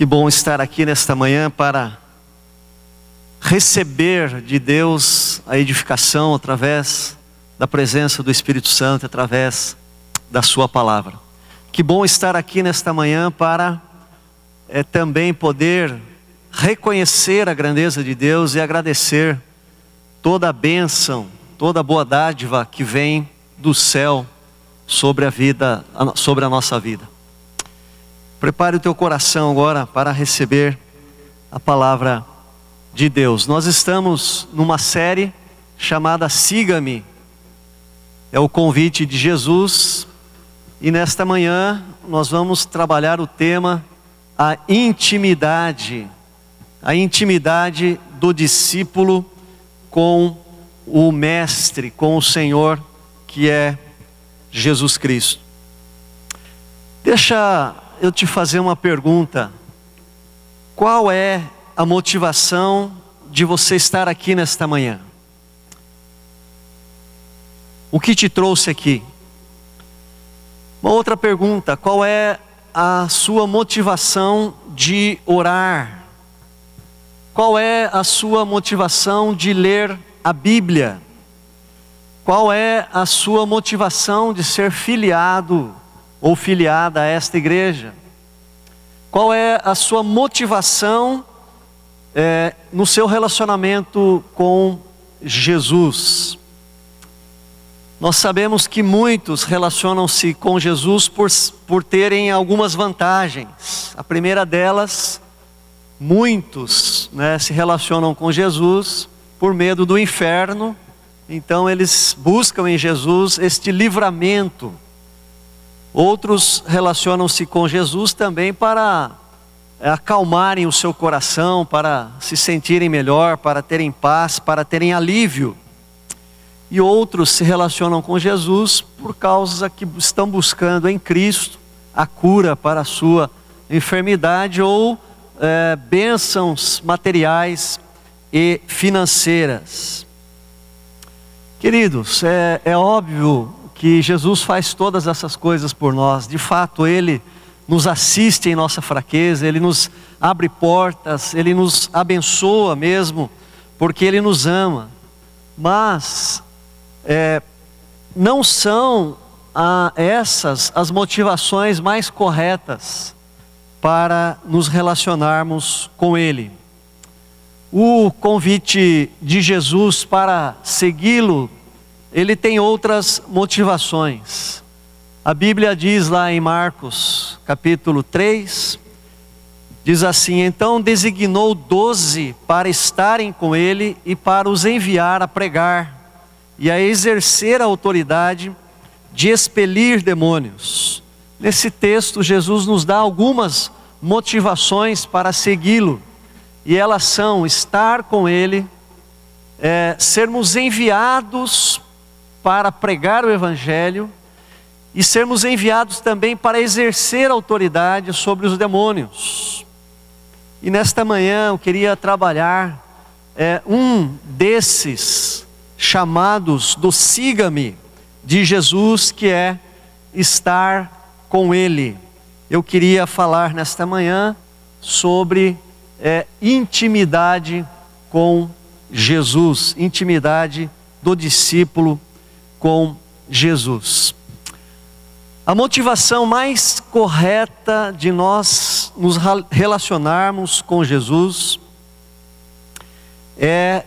Que bom estar aqui nesta manhã para receber de Deus a edificação através da presença do Espírito Santo, através da sua palavra. Que bom estar aqui nesta manhã para também poder reconhecer a grandeza de Deus e agradecer toda a bênção, toda a boa dádiva que vem do céu sobre a nossa vida. Prepare o teu coração agora para receber a palavra de Deus. Nós estamos numa série chamada Siga-me. É o convite de Jesus. E nesta manhã nós vamos trabalhar o tema a intimidade. A intimidade do discípulo com o Mestre, com o Senhor, que é Jesus Cristo. Deixa eu te fazer uma pergunta. Qual é a motivação de você estar aqui nesta manhã? O que te trouxe aqui? Uma outra pergunta: qual é a sua motivação de orar? Qual é a sua motivação de ler a Bíblia? Qual é a sua motivação de ser filiado ou filiada a esta igreja? Qual é a sua motivação no seu relacionamento com Jesus? Nós sabemos que muitos relacionam-se com Jesus por terem algumas vantagens. A primeira delas, muitos se relacionam com Jesus por medo do inferno. Então eles buscam em Jesus este livramento. Outros relacionam-se com Jesus também para acalmarem o seu coração, para se sentirem melhor, para terem paz, para terem alívio. E outros se relacionam com Jesus por causa que estão buscando em Cristo a cura para a sua enfermidade ou bênçãos materiais e financeiras. Queridos, é óbvio que Jesus faz todas essas coisas por nós. De fato, Ele nos assiste em nossa fraqueza, Ele nos abre portas, Ele nos abençoa mesmo, porque Ele nos ama. Mas não são essas as motivações mais corretas para nos relacionarmos com Ele. O convite de Jesus para segui-lo, ele tem outras motivações. A Bíblia diz lá em Marcos capítulo 3, diz assim: então designou 12 para estarem com ele e para os enviar a pregar e a exercer a autoridade de expelir demônios. Nesse texto Jesus nos dá algumas motivações para segui-lo, e elas são estar com ele, sermos enviados para pregar o Evangelho e sermos enviados também para exercer autoridade sobre os demônios. E nesta manhã eu queria trabalhar um desses chamados do siga-me de Jesus, que é estar com Ele. Eu queria falar nesta manhã sobre intimidade com Jesus, intimidade do discípulo com Jesus. A motivação mais correta de nós nos relacionarmos com Jesus é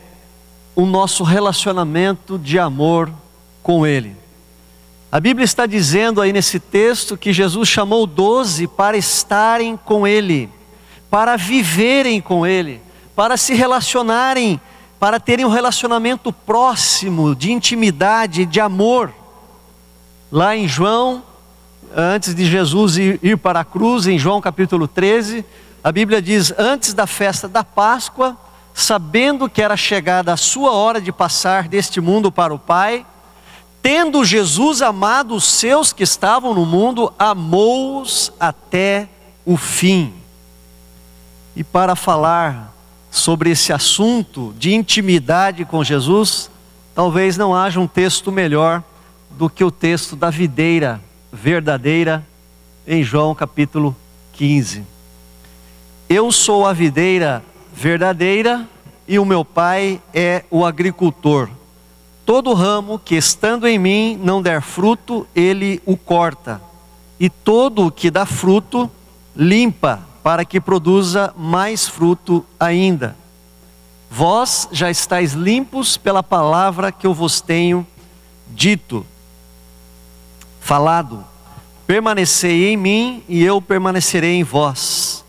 o nosso relacionamento de amor com Ele. A Bíblia está dizendo aí nesse texto que Jesus chamou 12 para estarem com Ele, para viverem com Ele, para se relacionarem, para terem um relacionamento próximo, de intimidade, de amor. Lá em João, antes de Jesus ir para a cruz, em João capítulo 13, a Bíblia diz: antes da festa da Páscoa, sabendo que era chegada a sua hora de passar deste mundo para o Pai, tendo Jesus amado os seus que estavam no mundo, amou-os até o fim. E para falar sobre esse assunto de intimidade com Jesus, talvez não haja um texto melhor do que o texto da videira verdadeira em João capítulo 15. Eu sou a videira verdadeira e o meu Pai é o agricultor. Todo ramo que estando em mim não der fruto, ele o corta. E todo o que dá fruto, limpa, para que produza mais fruto ainda. Vós já estáis limpos pela palavra que eu vos tenho dito, falado. Permanecei em mim e eu permanecerei em vós.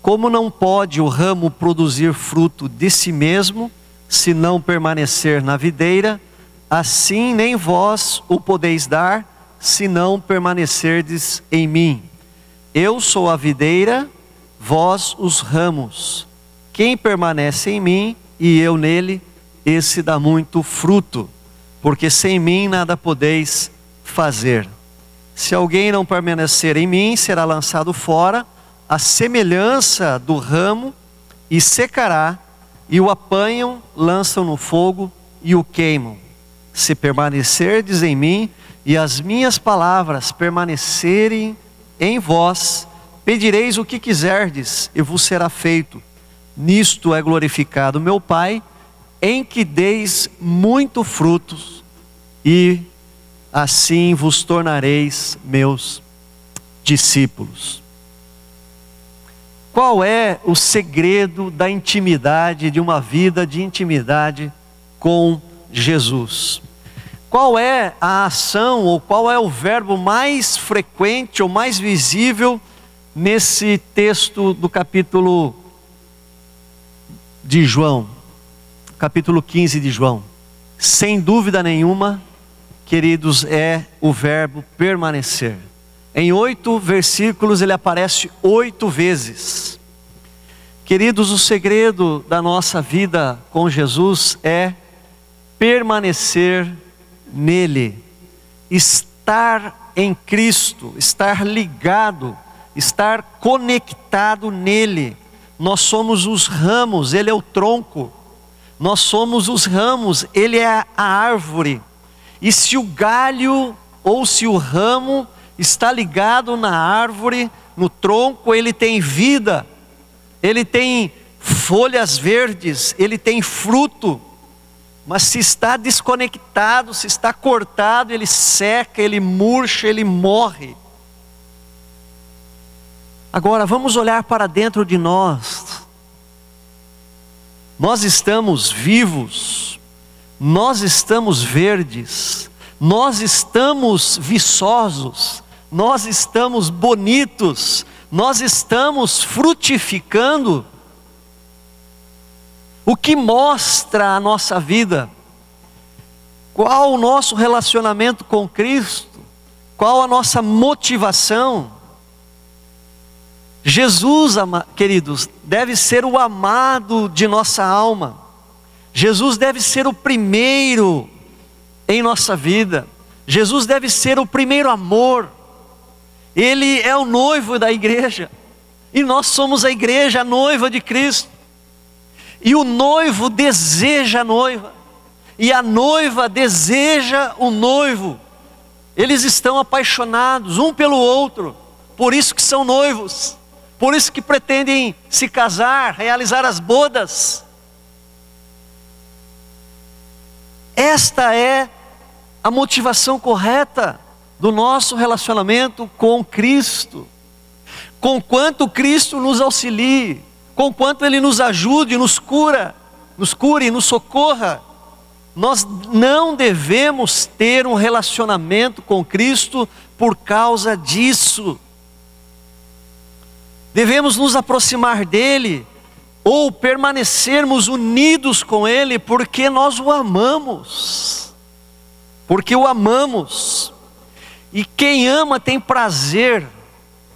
Como não pode o ramo produzir fruto de si mesmo, se não permanecer na videira, assim nem vós o podeis dar, se não permanecerdes em mim. Eu sou a videira, vós os ramos. Quem permanece em mim e eu nele, esse dá muito fruto, porque sem mim nada podeis fazer. Se alguém não permanecer em mim, será lançado fora, a semelhança do ramo, e secará, e o apanham, lançam no fogo e o queimam. Se permanecerdes em mim, e as minhas palavras permanecerem em vós, pedireis o que quiserdes, e vos será feito. Nisto é glorificado meu Pai, em que deis muito frutos, e assim vos tornareis meus discípulos. Qual é o segredo da intimidade, de uma vida de intimidade com Jesus? Qual é a ação, ou qual é o verbo mais frequente ou mais visível nesse texto do capítulo de João, capítulo 15 de João? Sem dúvida nenhuma, queridos, é o verbo permanecer. Em 8 versículos ele aparece 8 vezes. Queridos, o segredo da nossa vida com Jesus é permanecer nele, estar em Cristo, estar ligado, estar conectado nele. Nós somos os ramos, ele é o tronco. Nós somos os ramos, ele é a árvore. E se o galho ou se o ramo está ligado na árvore, no tronco, ele tem vida, ele tem folhas verdes, ele tem fruto. Mas se está desconectado, se está cortado, ele seca, ele murcha, ele morre. Agora vamos olhar para dentro de nós. Nós estamos vivos, nós estamos verdes, nós estamos viçosos, nós estamos bonitos, nós estamos frutificando. O que mostra a nossa vida? Qual o nosso relacionamento com Cristo? Qual a nossa motivação? Jesus, queridos, deve ser o amado de nossa alma. Jesus deve ser o primeiro em nossa vida. Jesus deve ser o primeiro amor. Ele é o noivo da igreja. E nós somos a igreja, a noiva de Cristo. E o noivo deseja a noiva. E a noiva deseja o noivo. Eles estão apaixonados um pelo outro. Por isso que são noivos. Por isso que pretendem se casar, realizar as bodas. Esta é a motivação correta do nosso relacionamento com Cristo. Conquanto Cristo nos auxilie, conquanto Ele nos ajude, nos cure, nos socorra, nós não devemos ter um relacionamento com Cristo por causa disso. Devemos nos aproximar dEle, ou permanecermos unidos com Ele, porque nós o amamos. Porque o amamos. E quem ama tem prazer.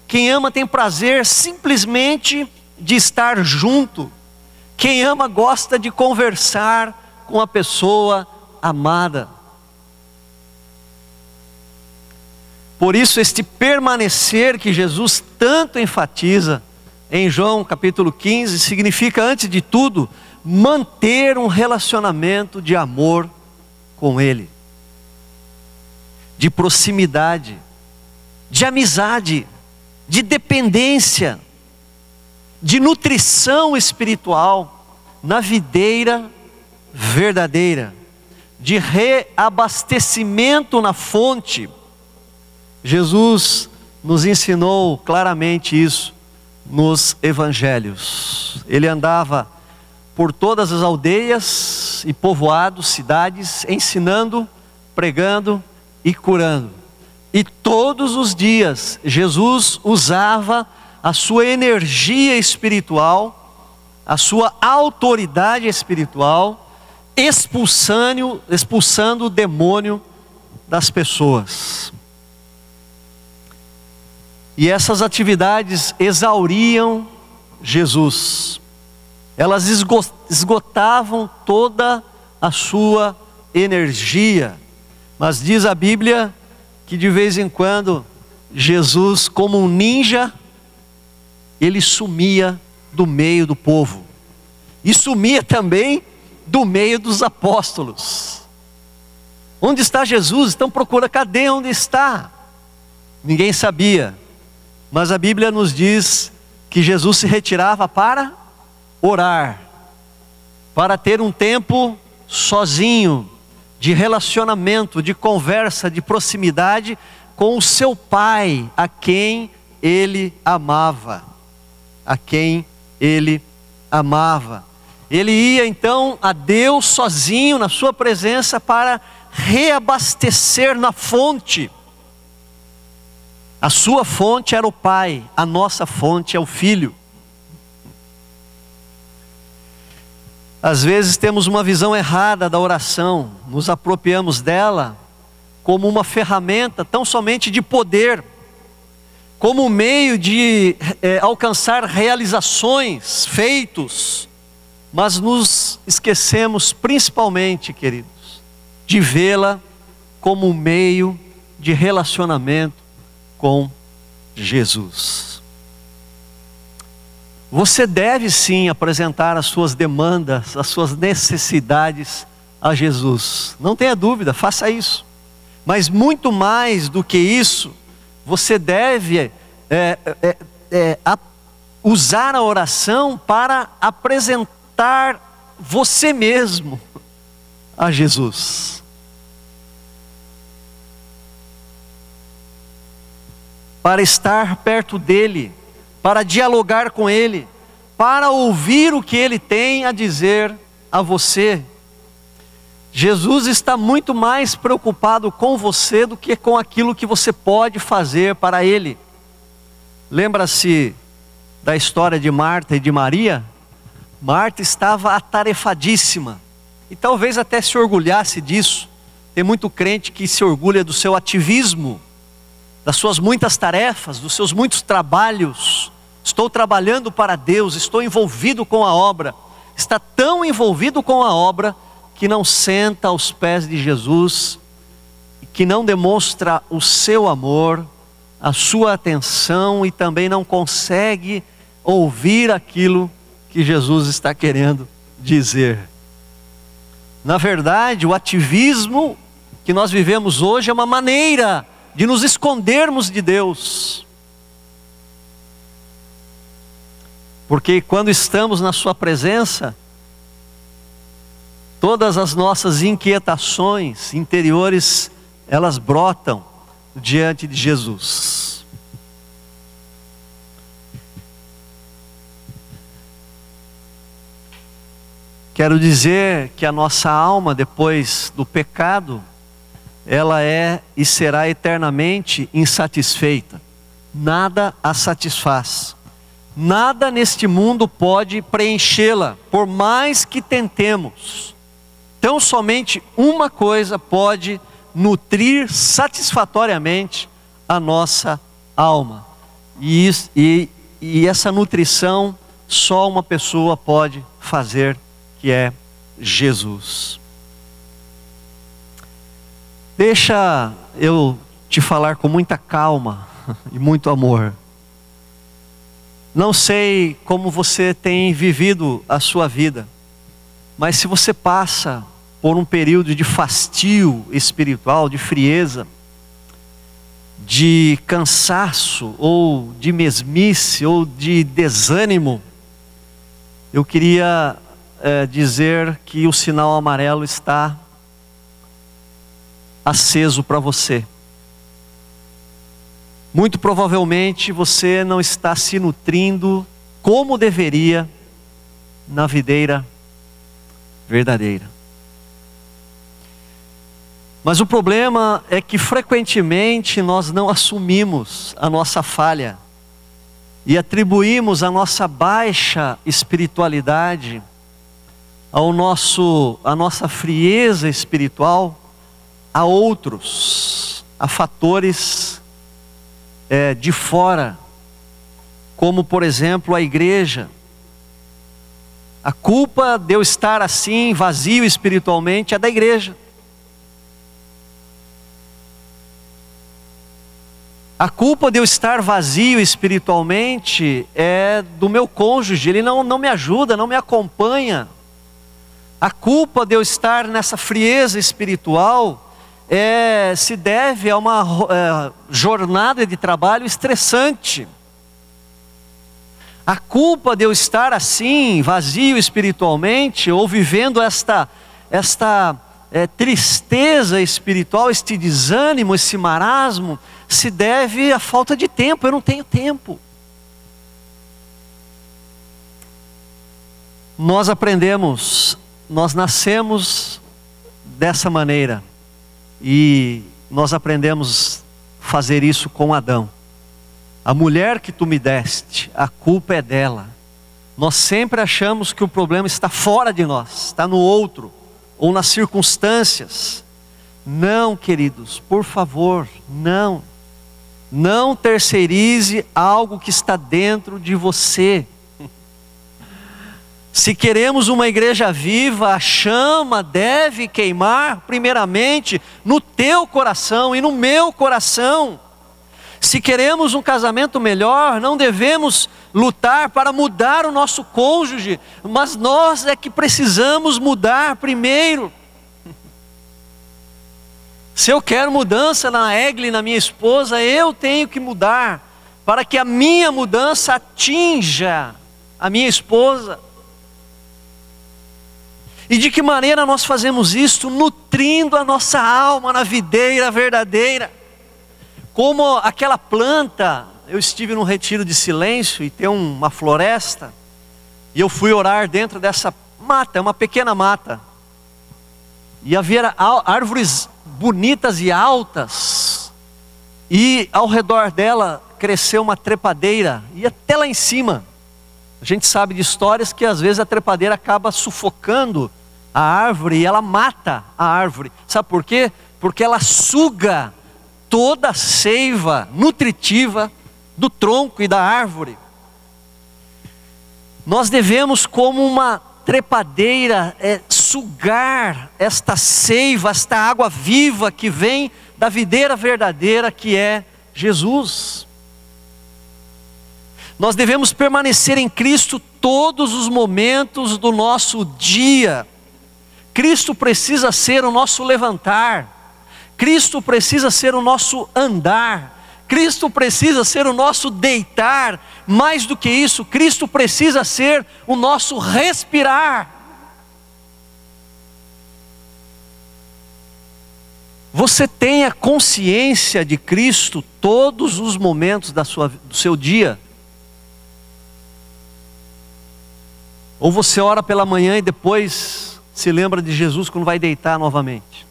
Quem ama tem prazer simplesmente de estar junto. Quem ama gosta de conversar com a pessoa amada. Por isso este permanecer que Jesus tanto enfatiza em João capítulo 15, significa antes de tudo, manter um relacionamento de amor com Ele. De proximidade, de amizade, de dependência. de nutrição espiritual na videira verdadeira, de reabastecimento na fonte. Jesus nos ensinou claramente isso nos evangelhos. Ele andava por todas as aldeias e povoados, cidades, ensinando, pregando e curando. E todos os dias Jesus usava a sua energia espiritual, a sua autoridade espiritual, expulsando o demônio das pessoas. E essas atividades exauriam Jesus. Elas esgotavam toda a sua energia. Mas diz a Bíblia que de vez em quando Jesus, como um ninja, ele sumia do meio do povo. E sumia também do meio dos apóstolos. Onde está Jesus? Então procura, cadê onde está? Ninguém sabia. Mas a Bíblia nos diz que Jesus se retirava para orar, para ter um tempo sozinho, de relacionamento, de conversa, de proximidade com o seu Pai, a quem ele amava. A quem ele amava. Ele ia então a Deus sozinho, na sua presença, para reabastecer na fonte. A sua fonte era o Pai, a nossa fonte é o Filho. Às vezes temos uma visão errada da oração, nos apropriamos dela como uma ferramenta tão somente de poder, como um meio de alcançar realizações, feitos, mas nos esquecemos principalmente, queridos, de vê-la como um meio de relacionamento com Jesus. Você deve sim apresentar as suas demandas, as suas necessidades a Jesus. Não tenha dúvida, faça isso. Mas muito mais do que isso, você deve usar a oração para apresentar você mesmo a Jesus. Para estar perto dele, para dialogar com ele, para ouvir o que ele tem a dizer a você. Jesus está muito mais preocupado com você do que com aquilo que você pode fazer para ele. Lembra-se da história de Marta e de Maria? Marta estava atarefadíssima e talvez até se orgulhasse disso. Tem muito crente que se orgulha do seu ativismo, das suas muitas tarefas, dos seus muitos trabalhos. Estou trabalhando para Deus, estou envolvido com a obra. Está tão envolvido com a obra que não senta aos pés de Jesus, que não demonstra o seu amor, a sua atenção e também não consegue ouvir aquilo que Jesus está querendo dizer. Na verdade, o ativismo que nós vivemos hoje é uma maneira de nos escondermos de Deus. Porque quando estamos na sua presença, todas as nossas inquietações interiores, elas brotam diante de Jesus. Quero dizer que a nossa alma, depois do pecado, ela é e será eternamente insatisfeita. Nada a satisfaz. Nada neste mundo pode preenchê-la, por mais que tentemos. Então somente uma coisa pode nutrir satisfatoriamente a nossa alma. E essa nutrição só uma pessoa pode fazer, que é Jesus. Deixa eu te falar com muita calma e muito amor. Não sei como você tem vivido a sua vida, mas se você passa por um período de fastio espiritual, de frieza, de cansaço, ou de mesmice, ou de desânimo, Eu queria dizer que o sinal amarelo está aceso para você. Muito provavelmente você não está se nutrindo como deveria na videira verdadeira. Mas o problema é que frequentemente nós não assumimos a nossa falha e atribuímos a nossa baixa espiritualidade, a nossa frieza espiritual a outros, a fatores de fora, como por exemplo a igreja. A culpa de eu estar assim, vazio espiritualmente, é da igreja. A culpa de eu estar vazio espiritualmente é do meu cônjuge, ele não me ajuda, não me acompanha. A culpa de eu estar nessa frieza espiritual se deve a uma jornada de trabalho estressante. A culpa de eu estar assim, vazio espiritualmente, ou vivendo esta tristeza espiritual, este desânimo, esse marasmo, se deve à falta de tempo. Eu não tenho tempo. Nós aprendemos, nós nascemos dessa maneira, e nós aprendemos a fazer isso com Adão. A mulher que tu me deste, a culpa é dela. Nós sempre achamos que o problema está fora de nós, está no outro, ou nas circunstâncias. Não, queridos, por favor, não. Não terceirize algo que está dentro de você. Se queremos uma igreja viva, a chama deve queimar primeiramente no teu coração e no meu coração. Se queremos um casamento melhor, não devemos lutar para mudar o nosso cônjuge, mas nós é que precisamos mudar primeiro. Se eu quero mudança na Egli, na minha esposa, eu tenho que mudar, para que a minha mudança atinja a minha esposa. E de que maneira nós fazemos isto? Nutrindo a nossa alma na videira verdadeira. Como aquela planta, eu estive num retiro de silêncio e tem uma floresta, e eu fui orar dentro dessa mata, uma pequena mata, e havia árvores bonitas e altas, e ao redor dela cresceu uma trepadeira, e até lá em cima. A gente sabe de histórias que às vezes a trepadeira acaba sufocando a árvore e ela mata a árvore. Sabe por quê? Porque ela suga toda a seiva nutritiva do tronco e da árvore. Nós devemos, como uma trepadeira, sugar esta seiva, esta água viva que vem da videira verdadeira, que é Jesus. Nós devemos permanecer em Cristo todos os momentos do nosso dia. Cristo precisa ser o nosso levantar, Cristo precisa ser o nosso andar, Cristo precisa ser o nosso deitar. Mais do que isso, Cristo precisa ser o nosso respirar. Você tenha consciência de Cristo todos os momentos do seu dia? Ou você ora pela manhã e depois se lembra de Jesus quando vai deitar novamente?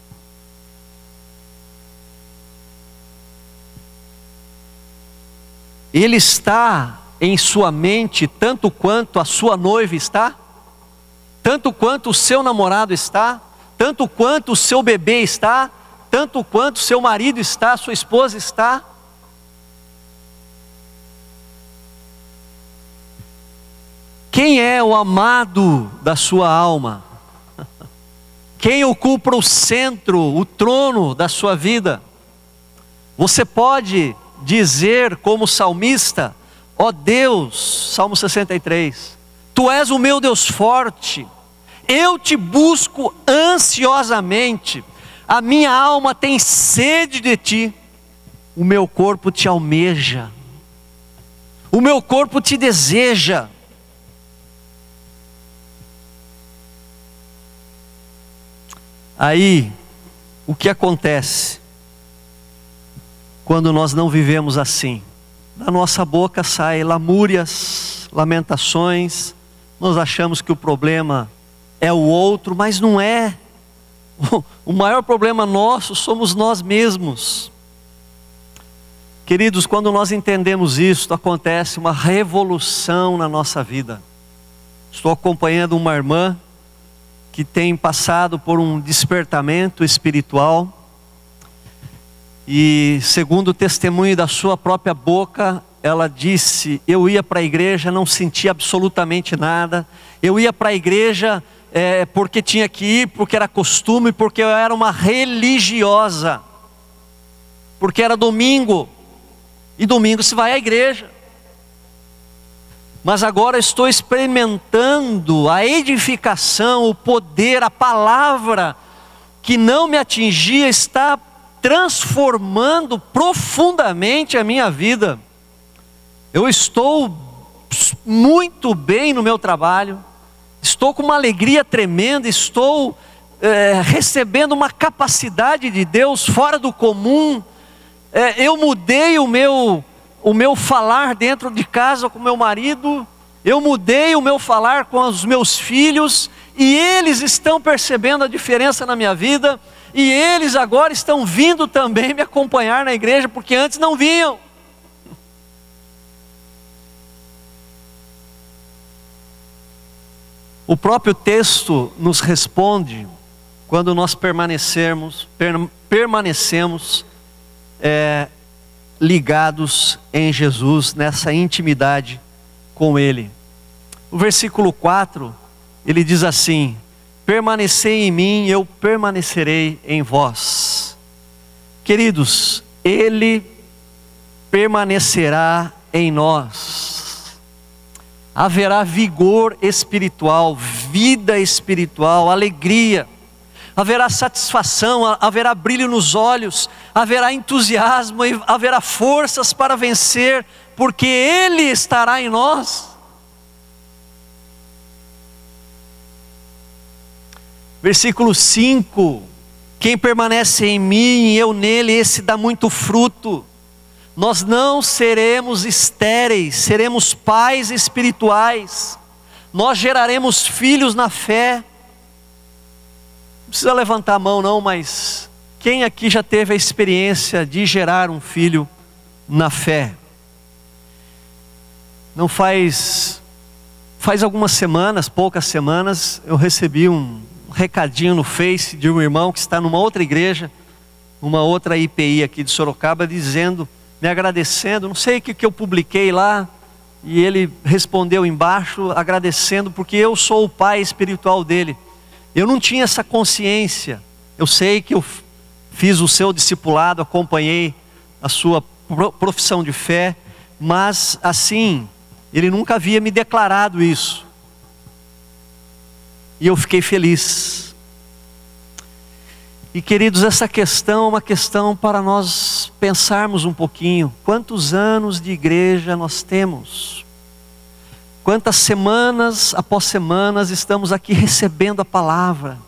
Ele está em sua mente tanto quanto a sua noiva está? Tanto quanto o seu namorado está? Tanto quanto o seu bebê está? Tanto quanto o seu marido está, sua esposa está? Quem é o amado da sua alma? Quem ocupa o centro, o trono da sua vida? Você pode dizer como salmista: ó Deus, Salmo 63, Tu és o meu Deus forte, eu te busco ansiosamente, a minha alma tem sede de Ti, o meu corpo te almeja, o meu corpo te deseja. Aí, o que acontece quando nós não vivemos assim? Da nossa boca saem lamúrias, lamentações, nós achamos que o problema é o outro, mas não é. O maior problema nosso somos nós mesmos. Queridos, quando nós entendemos isso, acontece uma revolução na nossa vida. Estou acompanhando uma irmã que tem passado por um despertamento espiritual, e segundo o testemunho da sua própria boca, ela disse: eu ia para a igreja, não sentia absolutamente nada, eu ia para a igreja porque tinha que ir, porque era costume, porque eu era uma religiosa, porque era domingo, e domingo se vai à igreja. Mas agora estou experimentando a edificação, o poder, a palavra que não me atingia está transformando profundamente a minha vida. Eu estou muito bem no meu trabalho, estou com uma alegria tremenda, estou recebendo uma capacidade de Deus fora do comum. Eu mudei o meu falar dentro de casa com meu marido, eu mudei o meu falar com os meus filhos, e eles estão percebendo a diferença na minha vida, e eles agora estão vindo também me acompanhar na igreja, porque antes não vinham. O próprio texto nos responde quando nós permanecemos ligados em Jesus, nessa intimidade com Ele. O versículo 4, ele diz assim: permanecei em mim, eu permanecerei em vós. Queridos, Ele permanecerá em nós. Haverá vigor espiritual, vida espiritual, alegria, haverá satisfação, haverá brilho nos olhos, haverá entusiasmo, haverá forças para vencer, porque Ele estará em nós. Versículo 5: quem permanece em mim e eu nele, esse dá muito fruto. Nós não seremos estéreis, seremos pais espirituais, nós geraremos filhos na fé. Não precisa levantar a mão não, mas quem aqui já teve a experiência de gerar um filho na fé? Não faz algumas semanas, poucas semanas, eu recebi um recadinho no Face de um irmão que está numa outra igreja, uma outra IPI aqui de Sorocaba, me agradecendo, não sei o que eu publiquei lá, e ele respondeu embaixo agradecendo, porque eu sou o pai espiritual dele. Eu não tinha essa consciência. Eu sei que eu fiz o seu discipulado, acompanhei a sua profissão de fé, mas assim, ele nunca havia me declarado isso. E eu fiquei feliz. E queridos, essa questão é uma questão para nós pensarmos um pouquinho. Quantos anos de igreja nós temos? Quantas semanas após semanas estamos aqui recebendo a palavra?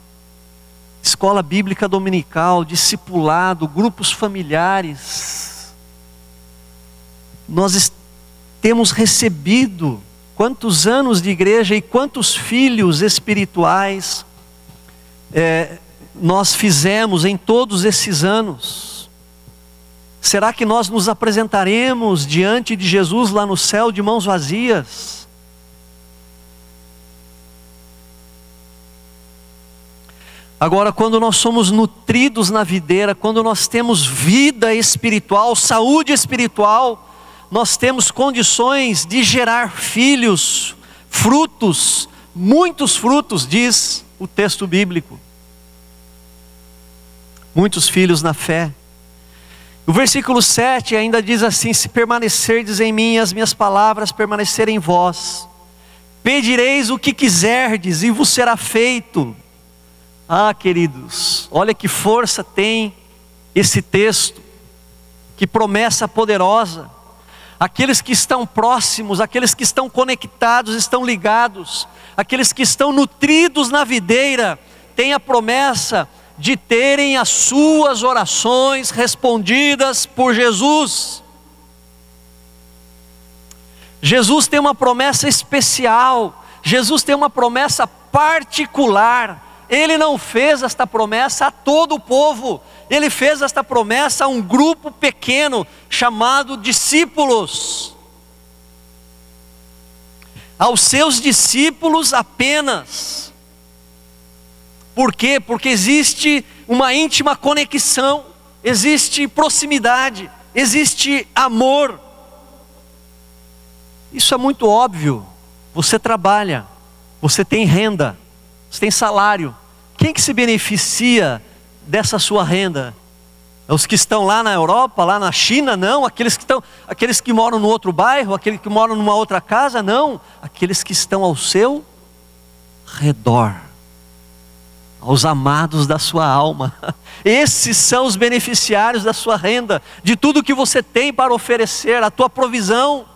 Escola bíblica dominical, discipulado, grupos familiares. Nós temos recebido quantos anos de igreja e quantos filhos espirituais nós fizemos em todos esses anos? Será que nós nos apresentaremos diante de Jesus lá no céu de mãos vazias? Agora, quando nós somos nutridos na videira, quando nós temos vida espiritual, saúde espiritual, nós temos condições de gerar filhos, frutos, muitos frutos, diz o texto bíblico. Muitos filhos na fé. O versículo 7 ainda diz assim: se permanecerdes em mim, as minhas palavras permanecerem em vós, pedireis o que quiserdes e vos será feito. Ah, queridos, olha que força tem esse texto, que promessa poderosa. Aqueles que estão próximos, aqueles que estão conectados, estão ligados, aqueles que estão nutridos na videira, têm a promessa de terem as suas orações respondidas por Jesus. Jesus tem uma promessa especial, Jesus tem uma promessa particular. Ele não fez esta promessa a todo o povo, Ele fez esta promessa a um grupo pequeno, chamado discípulos. Aos seus discípulos apenas. Por quê? Porque existe uma íntima conexão, existe proximidade, existe amor. Isso é muito óbvio. Você trabalha, você tem renda, você tem salário. Quem que se beneficia dessa sua renda? Os que estão lá na Europa, lá na China? Não. Aqueles que moram no outro bairro, aqueles que moram numa outra casa? Não. Aqueles que estão ao seu redor, aos amados da sua alma. Esses são os beneficiários da sua renda, de tudo que você tem para oferecer, a tua provisão.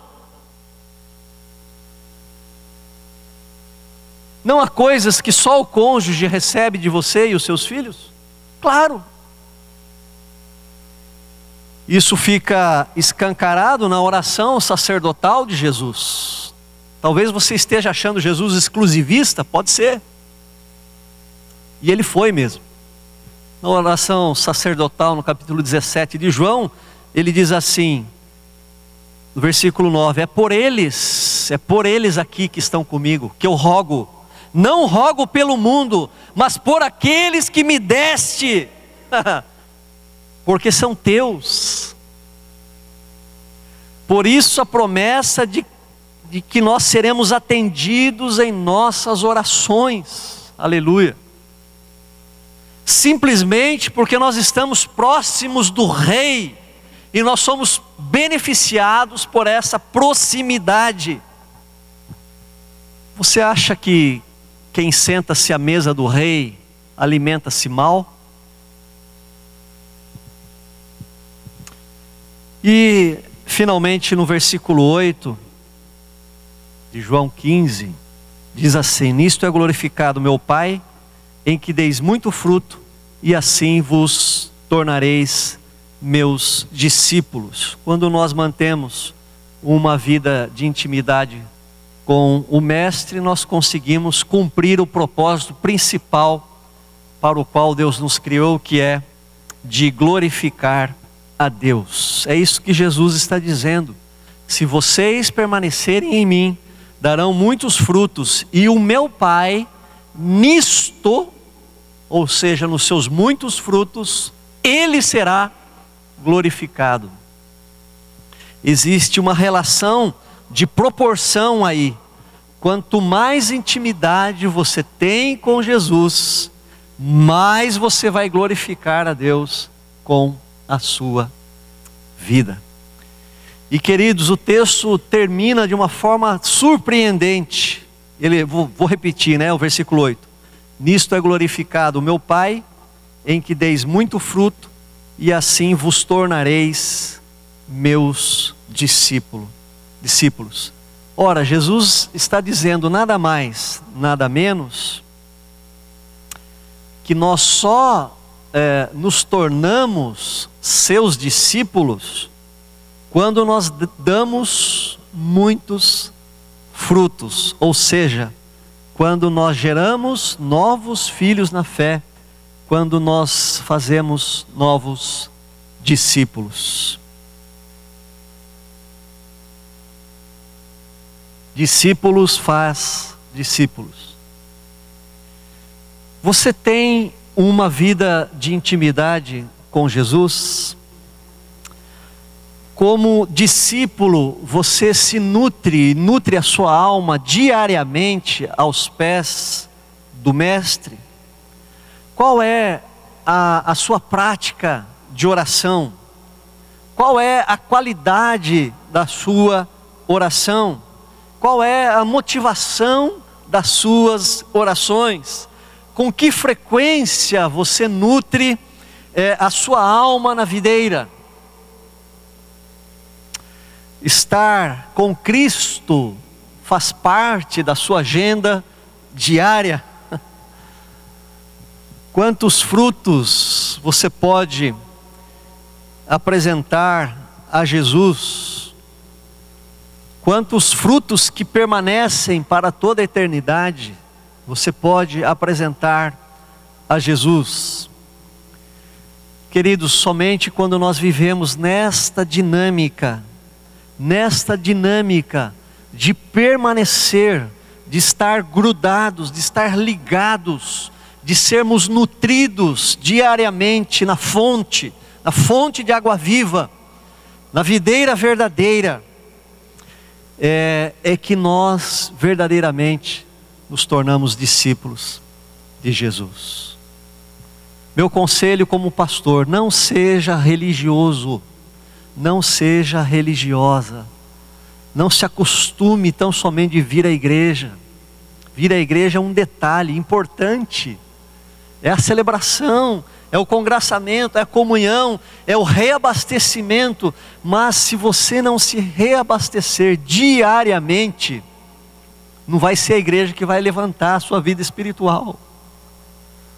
Não há coisas que só o cônjuge recebe de você e os seus filhos? Claro. Isso fica escancarado na oração sacerdotal de Jesus. Talvez você esteja achando Jesus exclusivista, pode ser. E ele foi mesmo. Na oração sacerdotal, no capítulo 17 de João, ele diz assim, no versículo 9: é por eles aqui que estão comigo, que eu rogo. Não rogo pelo mundo, mas por aqueles que me deste, porque são teus. Por isso a promessa de que nós seremos atendidos em nossas orações. Aleluia. Simplesmente porque nós estamos próximos do Rei, e nós somos beneficiados por essa proximidade. Você acha que quem senta-se à mesa do Rei alimenta-se mal? E finalmente no versículo 8 de João 15, diz assim: nisto é glorificado meu Pai, em que deis muito fruto, e assim vos tornareis meus discípulos. Quando nós mantemos uma vida de intimidade com o Mestre, nós conseguimos cumprir o propósito principal para o qual Deus nos criou, que é de glorificar a Deus. É isso que Jesus está dizendo: se vocês permanecerem em mim, darão muitos frutos, e o meu Pai nisto, ou seja, nos seus muitos frutos, Ele será glorificado. Existe uma relação de proporção aí. Quanto mais intimidade você tem com Jesus, mais você vai glorificar a Deus com a sua vida. E queridos, o texto termina de uma forma surpreendente. Vou repetir, o versículo 8. Nisto é glorificado o meu Pai, em que deis muito fruto, e assim vos tornareis meus discípulos. Ora, Jesus está dizendo nada mais, nada menos, que nós só nos tornamos seus discípulos quando nós damos muitos frutos, ou seja, quando nós geramos novos filhos na fé, quando nós fazemos novos discípulos. Discípulos faz discípulos. Você tem uma vida de intimidade com Jesus? Como discípulo, você se nutre a sua alma diariamente aos pés do Mestre? Qual é a sua prática de oração? Qual é a qualidade da sua oração? Qual é a motivação das suas orações? Com que frequência você nutre a sua alma na videira? Estar com Cristo faz parte da sua agenda diária? Quantos frutos você pode apresentar a Jesus? Quantos frutos que permanecem para toda a eternidade você pode apresentar a Jesus? Queridos, somente quando nós vivemos nesta dinâmica de permanecer, de estar grudados, de estar ligados, de sermos nutridos diariamente na fonte de água viva, na videira verdadeira, é que nós verdadeiramente nos tornamos discípulos de Jesus. Meu conselho como pastor: não seja religioso, não seja religiosa, não se acostume tão somente de vir à igreja. Vir à igreja é um detalhe importante, é a celebração, é o congraçamento, é a comunhão, é o reabastecimento. Mas se você não se reabastecer diariamente, não vai ser a igreja que vai levantar a sua vida espiritual.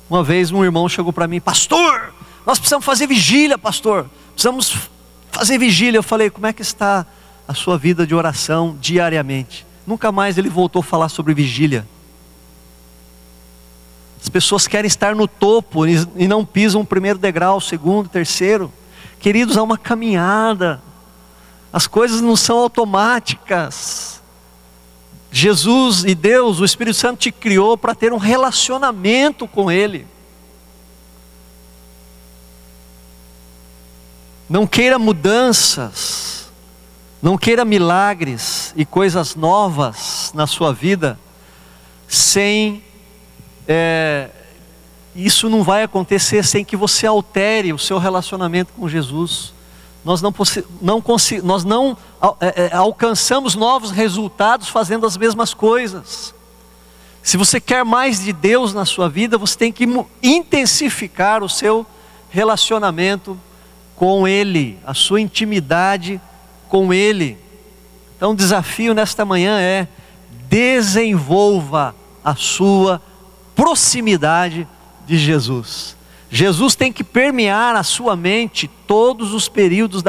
Uma vez um irmão chegou para mim: pastor, nós precisamos fazer vigília, pastor, precisamos fazer vigília. Eu falei: como é que está a sua vida de oração diariamente? Nunca mais ele voltou a falar sobre vigília. As pessoas querem estar no topo e não pisam o primeiro degrau, o segundo, o terceiro. Queridos, há uma caminhada, as coisas não são automáticas. Jesus e Deus, o Espírito Santo, te criou para ter um relacionamento com Ele. Não queira mudanças, não queira milagres e coisas novas na sua vida isso não vai acontecer sem que você altere o seu relacionamento com Jesus. Nós não alcançamos novos resultados fazendo as mesmas coisas. Se você quer mais de Deus na sua vida, você tem que intensificar o seu relacionamento com Ele, a sua intimidade com Ele. Então o desafio nesta manhã é: desenvolva a sua proximidade de Jesus. Jesus tem que permear a sua mente todos os períodos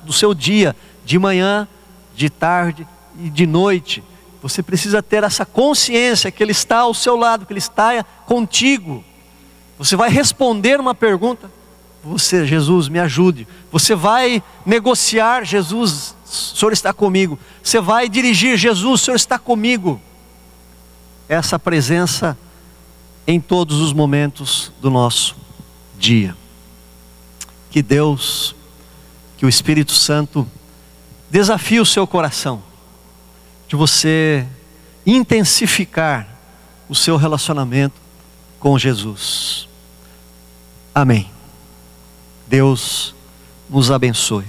do seu dia, de manhã, de tarde e de noite. Você precisa ter essa consciência que Ele está ao seu lado, que Ele está contigo. Você vai responder uma pergunta: Jesus, me ajude. Você vai negociar: Jesus, o Senhor está comigo. Você vai dirigir: Jesus, o Senhor está comigo. Essa presença em todos os momentos do nosso dia. Que Deus, que o Espírito Santo desafie o seu coração, de você intensificar o seu relacionamento com Jesus. Amém. Deus nos abençoe.